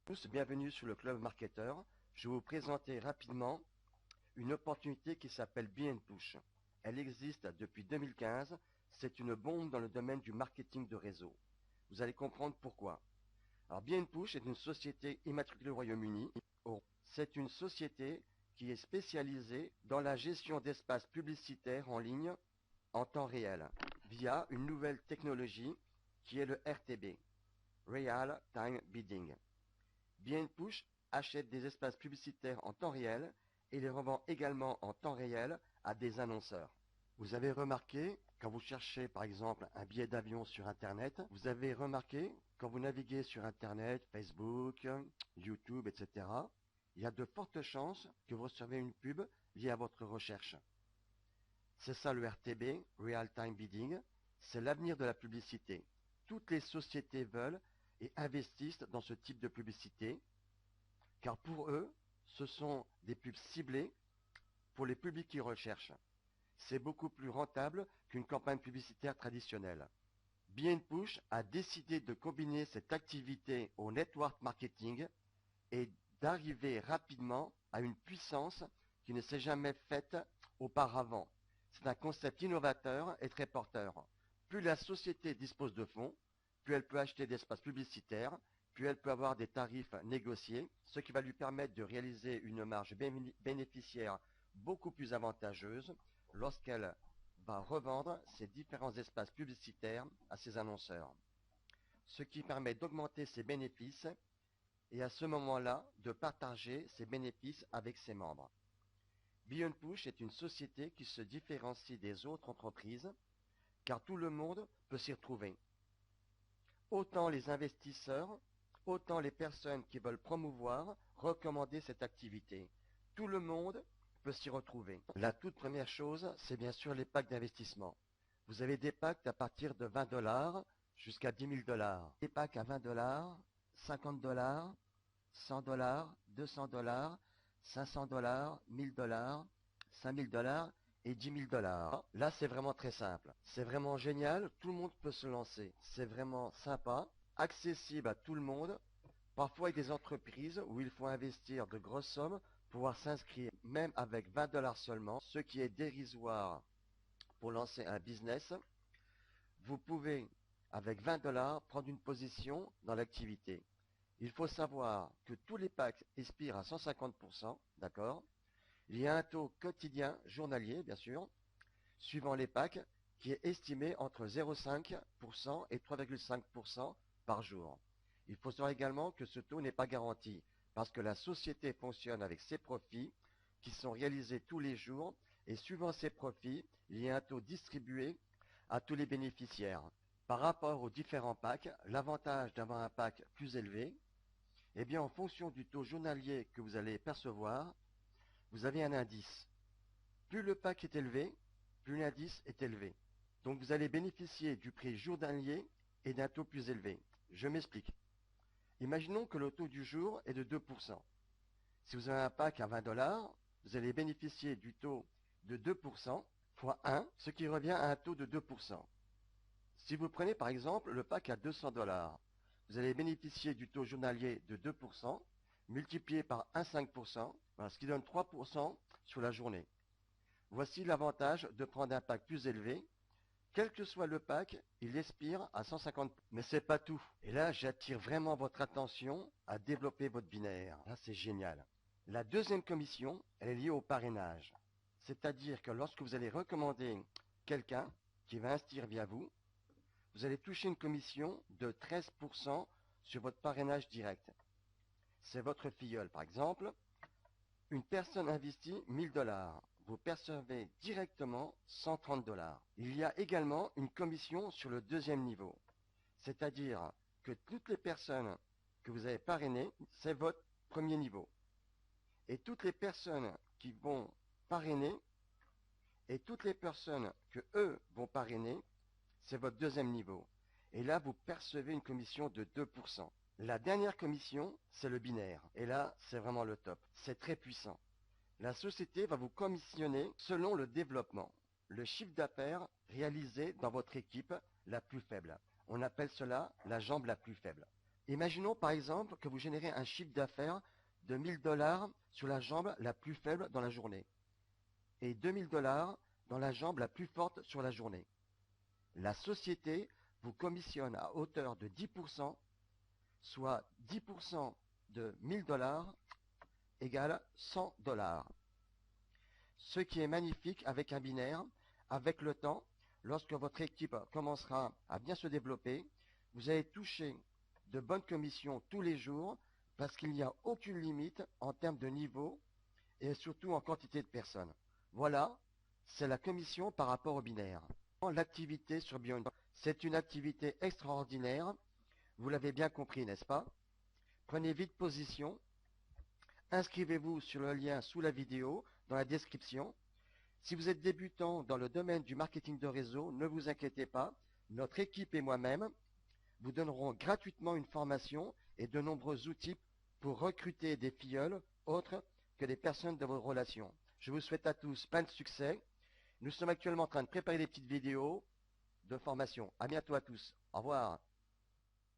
Tous, bienvenue sur le Club Marketeur. Je vais vous présenter rapidement une opportunité qui s'appelle Be & Push. Elle existe depuis 2015. C'est une bombe dans le domaine du marketing de réseau. Vous allez comprendre pourquoi. Alors Be & Push est une société immatriculée au Royaume-Uni. C'est une société qui est spécialisée dans la gestion d'espaces publicitaires en ligne en temps réel via une nouvelle technologie qui est le RTB, Real Time Bidding. Be & Push achète des espaces publicitaires en temps réel et les revend également en temps réel à des annonceurs. Vous avez remarqué, quand vous cherchez par exemple un billet d'avion sur Internet, vous avez remarqué quand vous naviguez sur Internet, Facebook, YouTube, etc., il y a de fortes chances que vous recevez une pub liée à votre recherche. C'est ça le RTB, Real Time Bidding, c'est l'avenir de la publicité. Toutes les sociétés veulent et investissent dans ce type de publicité, car pour eux, ce sont des pubs ciblées pour les publics qui recherchent. C'est beaucoup plus rentable qu'une campagne publicitaire traditionnelle. Be & Push a décidé de combiner cette activité au network marketing et d'arriver rapidement à une puissance qui ne s'est jamais faite auparavant. C'est un concept innovateur et très porteur. Plus la société dispose de fonds, plus elle peut acheter d'espaces publicitaires, plus elle peut avoir des tarifs négociés, ce qui va lui permettre de réaliser une marge bénéficiaire beaucoup plus avantageuse lorsqu'elle va revendre ses différents espaces publicitaires à ses annonceurs. Ce qui permet d'augmenter ses bénéfices et à ce moment-là de partager ses bénéfices avec ses membres. Be & Push est une société qui se différencie des autres entreprises car tout le monde peut s'y retrouver. Autant les investisseurs, autant les personnes qui veulent promouvoir, recommander cette activité. Tout le monde peut s'y retrouver. La toute première chose, c'est bien sûr les packs d'investissement. Vous avez des packs à partir de 20 $ jusqu'à 10 000 $. Des packs à 20 $, 50 $, 100 $, 200 $, 500 $, 1000 $, 5000 $ et 10 000 $. Là, c'est vraiment très simple. C'est vraiment génial. Tout le monde peut se lancer. C'est vraiment sympa, accessible à tout le monde. Parfois, il y a des entreprises où il faut investir de grosses sommes pour pouvoir s'inscrire, même avec 20 $ seulement, ce qui est dérisoire pour lancer un business. Vous pouvez, avec 20 $ prendre une position dans l'activité. Il faut savoir que tous les packs expirent à 150%, d'accord? Il y a un taux quotidien, journalier bien sûr, suivant les packs, qui est estimé entre 0,5% et 3,5% par jour. Il faut savoir également que ce taux n'est pas garanti, parce que la société fonctionne avec ses profits, qui sont réalisés tous les jours, et suivant ces profits, il y a un taux distribué à tous les bénéficiaires. Par rapport aux différents packs, l'avantage d'avoir un pack plus élevé, eh bien en fonction du taux journalier que vous allez percevoir, vous avez un indice. Plus le pack est élevé, plus l'indice est élevé. Donc vous allez bénéficier du prix journalier et d'un taux plus élevé. Je m'explique. Imaginons que le taux du jour est de 2%. Si vous avez un pack à 20 $, vous allez bénéficier du taux de 2% fois 1, ce qui revient à un taux de 2%. Si vous prenez par exemple le pack à 200 $, vous allez bénéficier du taux journalier de 2%, multiplié par 1,5%, ce qui donne 3% sur la journée. Voici l'avantage de prendre un pack plus élevé. Quel que soit le pack, il expire à 150. Mais c'est pas tout. Et là, j'attire vraiment votre attention à développer votre binaire. Là, c'est génial. La deuxième commission, elle est liée au parrainage. C'est-à-dire que lorsque vous allez recommander quelqu'un qui va investir via vous, vous allez toucher une commission de 13% sur votre parrainage direct. C'est votre filleul, par exemple. Une personne investit 1000 $. Vous percevez directement 130 $. Il y a également une commission sur le deuxième niveau. C'est-à-dire que toutes les personnes que vous avez parrainées, c'est votre premier niveau. Et toutes les personnes qui vont parrainer, et toutes les personnes que eux vont parrainer, c'est votre deuxième niveau. Et là, vous percevez une commission de 2%. La dernière commission, c'est le binaire. Et là, c'est vraiment le top. C'est très puissant. La société va vous commissionner selon le développement, le chiffre d'affaires réalisé dans votre équipe la plus faible. On appelle cela la jambe la plus faible. Imaginons par exemple que vous générez un chiffre d'affaires de 1000 $ sur la jambe la plus faible dans la journée et 2000 $ dans la jambe la plus forte sur la journée. La société vous commissionne à hauteur de 10%, soit 10% de 1000 $ égale 100 $. Ce qui est magnifique avec un binaire, avec le temps, lorsque votre équipe commencera à bien se développer, vous allez toucher de bonnes commissions tous les jours parce qu'il n'y a aucune limite en termes de niveau et surtout en quantité de personnes. Voilà, c'est la commission par rapport au binaire. L'activité sur Beyond, c'est une activité extraordinaire. Vous l'avez bien compris, n'est-ce pas? Prenez vite position. Inscrivez-vous sur le lien sous la vidéo, dans la description. Si vous êtes débutant dans le domaine du marketing de réseau, ne vous inquiétez pas. Notre équipe et moi-même vous donnerons gratuitement une formation et de nombreux outils pour recruter des filleuls autres que des personnes de vos relations. Je vous souhaite à tous plein de succès. Nous sommes actuellement en train de préparer des petites vidéos de formation. À bientôt à tous. Au revoir.